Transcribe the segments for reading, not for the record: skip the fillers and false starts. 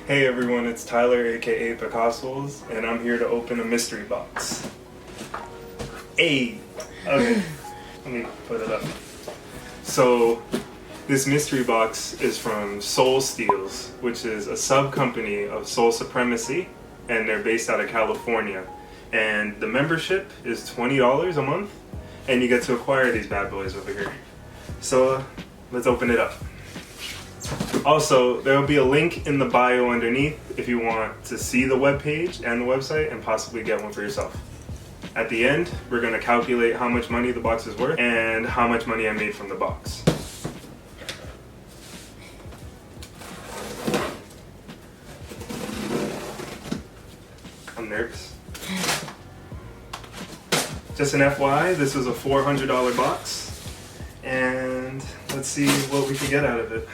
Hey everyone, it's Tyler aka Picasso's, and I'm here to open a mystery box. Hey! Okay, let me put it up. So, this mystery box is from Soul Steals, which is a sub-company of Soul Supremacy, and they're based out of California. And the membership is $20 a month, and you get to acquire these bad boys over here. So, let's open it up. Also, there will be a link in the bio underneath if you want to see the webpage and the website and possibly get one for yourself. At the end, we're going to calculate how much money the box is worth and how much money I made from the box. I'm nervous. Just an FYI, this was a $400 box, and let's see what we can get out of it.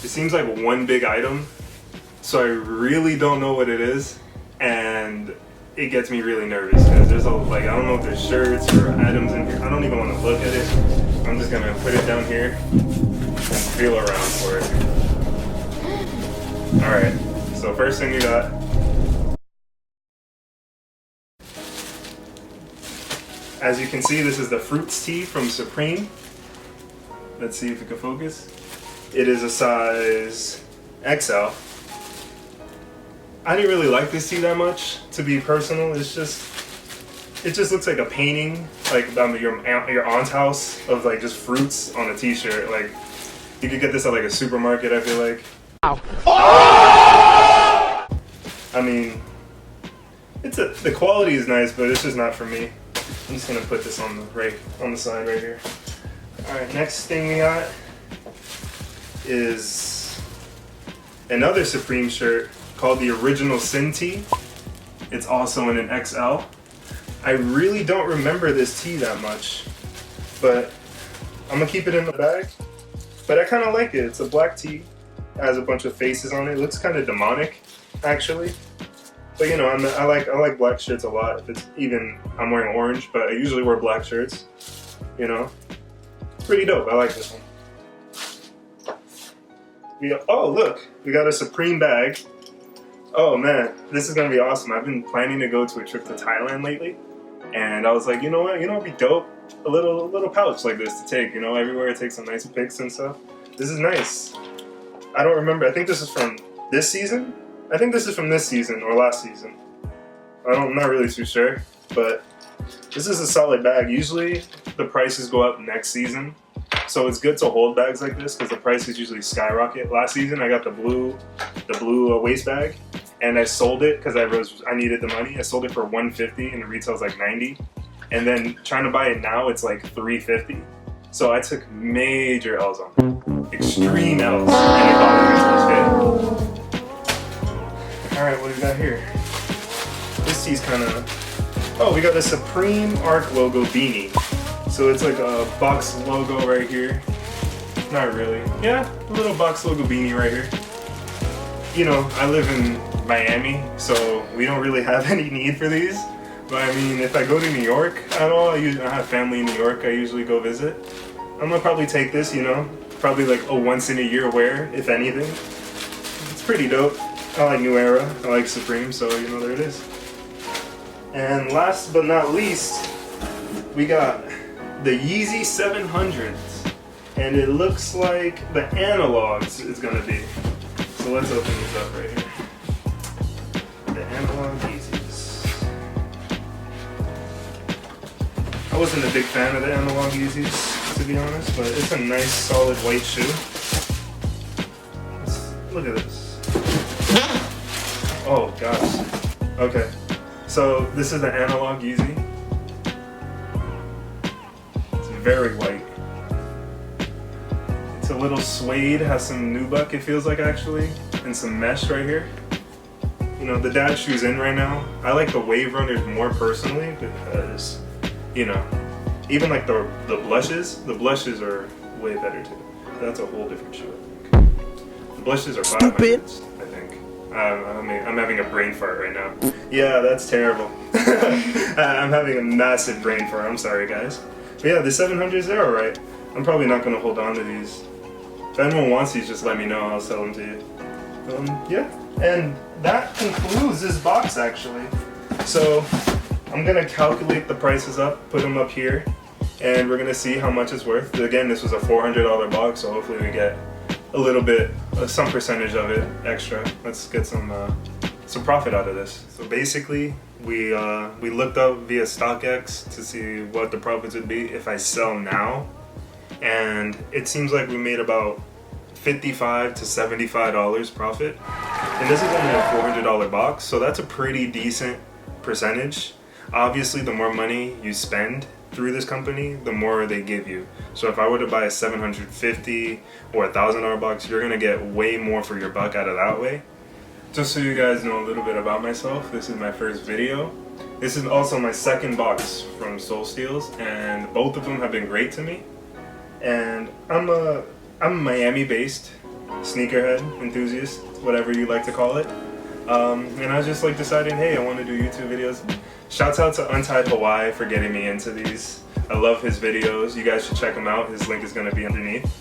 It seems like one big item, so I really don't know what it is, and it gets me really nervous because there's I don't know if there's shirts or items in here. I don't even want to look at it. I'm just gonna put it down here and feel around for it. All right, so first thing we got. As you can see, this is the Fruits Tea from Supreme. Let's see if it can focus. It is a size XL. I didn't really like this tea that much, to be personal. It just looks like a painting, like your aunt's house of like just fruits on a t-shirt. Like you could get this at like a supermarket, I feel like. Ow. I mean, the quality is nice, but it's just not for me. I'm just gonna put this on the side right here. All right, next thing we got is another Supreme shirt called the Original Sin Tea. It's also in an XL. I really don't remember this tea that much, but I'm gonna keep it in the bag. But I kind of like it. It's a black tea. It has a bunch of faces on it. It looks kind of demonic, actually. But you know, I like black shirts a lot. If it's even, I'm wearing orange, but I usually wear black shirts. You know, pretty dope. I like this one. Oh look, we got a Supreme bag. Oh man, this is gonna be awesome. I've been planning to go to a trip to Thailand lately, and I was like, you know what? It'd be dope. A little pouch like this to take. You know, everywhere I take some nice pics and stuff. This is nice. I don't remember. I think this is from this season. I think this is from this season or last season. I'm not really too sure, but this is a solid bag. Usually the prices go up next season, so it's good to hold bags like this because the prices usually skyrocket. Last season I got the blue waist bag, and I sold it because I needed the money. I sold it for $150 and the retail's like $90, and then trying to buy it now it's like $350. So I took major L's on it, extreme L's, and it bothered me to this day. Alright, what do we got here? This tea's kind of... Oh, we got a Supreme Arc logo beanie. So it's like a box logo right here. Not really. Yeah, a little box logo beanie right here. You know, I live in Miami, so we don't really have any need for these. But I mean, if I go to New York at all, I have family in New York I usually go visit. I'm gonna probably take this, you know. Probably like a once in a year wear, if anything. It's pretty dope. I like New Era, I like Supreme, so you know, there it is. And last but not least, we got the Yeezy 700s. And it looks like the Analogs is gonna be. So let's open these up right here. The Analog Yeezys. I wasn't a big fan of the Analog Yeezys, to be honest, but it's a nice solid white shoe. Look at this. Oh gosh. Okay. So this is the Analog Yeezy. It's very white. It's a little suede, has some nubuck it feels like actually, and some mesh right here. You know, the dad shoe's in right now. I like the Wave Runners more personally because, you know, even like the blushes are way better too. That's a whole different shoe, I think. The blushes are 500, I think. I'm having a brain fart right now. Yeah, that's terrible. I'm having a massive brain fart. I'm sorry, guys. But yeah, the 700s, they're alright. I'm probably not going to hold on to these. If anyone wants these, just let me know. I'll sell them to you. Yeah, and that concludes this box actually. So I'm gonna calculate the prices up, put them up here, and we're gonna see how much it's worth. Again, this was a $400 box, so hopefully we get a little bit, some percentage of it extra. Let's get some profit out of this. So basically, we looked up via StockX to see what the profits would be if I sell now, and it seems like we made about $55 to $75 profit. And this is only a $400 box, so that's a pretty decent percentage. Obviously, the more money you spend through this company, the more they give you. So if I were to buy a $750 or $1,000 box, you're gonna get way more for your buck out of that way. Just so you guys know a little bit about myself, this is my first video. This is also my second box from Soul Steals, and both of them have been great to me. And I'm a Miami-based sneakerhead enthusiast, whatever you like to call it. And I was just like deciding, hey, I want to do YouTube videos. Shouts out to Untied Hawaii for getting me into these. I love his videos. You guys should check him out. His link is going to be underneath.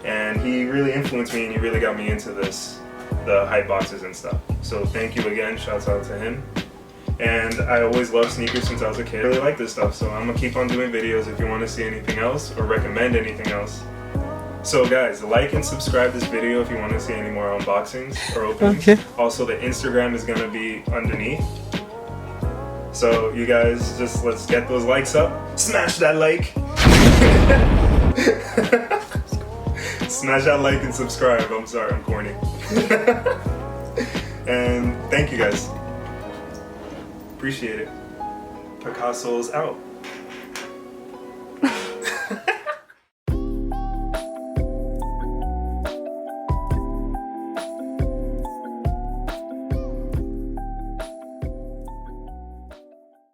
And he really influenced me, and he really got me into this, the hype boxes and stuff. So thank you again. Shouts out to him. And I always loved sneakers since I was a kid. I really like this stuff, so I'm gonna keep on doing videos if you want to see anything else or recommend anything else. So guys, like and subscribe this video if you want to see any more unboxings or openings. Okay. Also, the Instagram is gonna be underneath. So you guys, just let's get those likes up. Smash that like. Smash that like and subscribe. I'm sorry, I'm corny. And thank you guys. Appreciate it. Picasso's out.